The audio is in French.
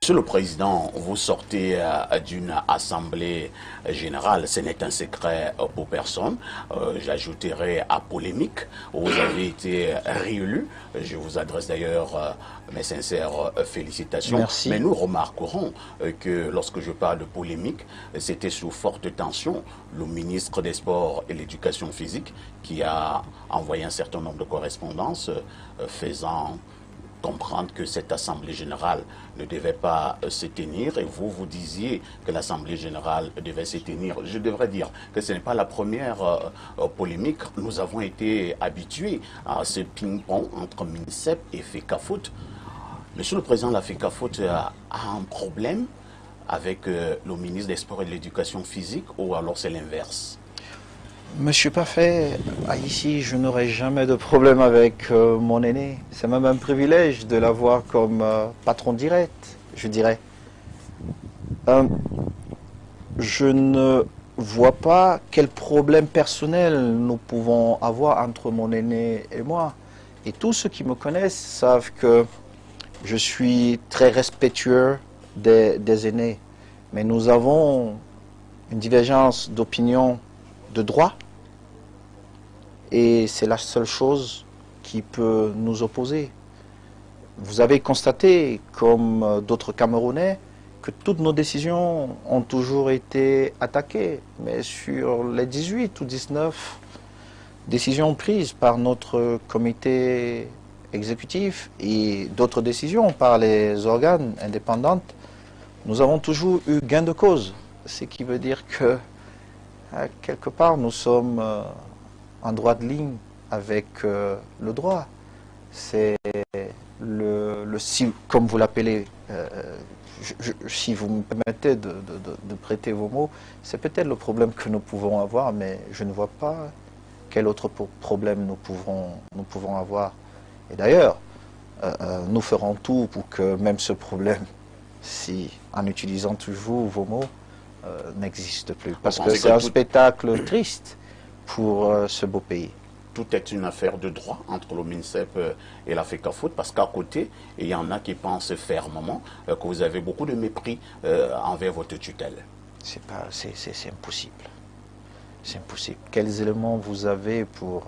Monsieur le Président, vous sortez d'une assemblée générale, ce n'est un secret pour personne. J'ajouterai à polémique, vous avez été réélu. Je vous adresse d'ailleurs mes sincères félicitations. Merci. Mais nous remarquerons que lorsque je parle de polémique, c'était sous forte tension. Le ministre des Sports et l'Éducation physique qui a envoyé un certain nombre de correspondances faisant comprendre que cette Assemblée générale ne devait pas se tenir, et vous, vous disiez que l'Assemblée générale devait se tenir. Je devrais dire que ce n'est pas la première polémique. Nous avons été habitués à ce ping-pong entre MINSEP et FECAFOOT. Monsieur le Président, la FECAFOOT a un problème avec le ministre des Sports et de l'Éducation physique, ou alors c'est l'inverse? Monsieur Parfait, ici je n'aurai jamais de problème avec mon aîné. C'est même un privilège de l'avoir comme patron direct, je dirais. Je ne vois pas quel problème personnel nous pouvons avoir entre mon aîné et moi. Et tous ceux qui me connaissent savent que je suis très respectueux des aînés. Mais nous avons une divergence d'opinion de droit, et c'est la seule chose qui peut nous opposer. Vous avez constaté, comme d'autres Camerounais, que toutes nos décisions ont toujours été attaquées, mais sur les 18 ou 19 décisions prises par notre comité exécutif et d'autres décisions par les organes indépendants, nous avons toujours eu gain de cause, ce qui veut dire que quelque part, nous sommes en droit de ligne avec le droit. C'est comme vous l'appelez, si vous me permettez de prêter vos mots, c'est peut-être le problème que nous pouvons avoir, mais je ne vois pas quel autre problème nous pouvons avoir. Et d'ailleurs, nous ferons tout pour que même ce problème, si en utilisant toujours vos mots, n'existe plus. Parce que c'est un spectacle triste pour ce beau pays. Tout est une affaire de droit entre le MINSEP et la FECAFOOT, parce qu'à côté, il y en a qui pensent fermement que vous avez beaucoup de mépris envers votre tutelle. C'est impossible. C'est impossible. Quels éléments vous avez pour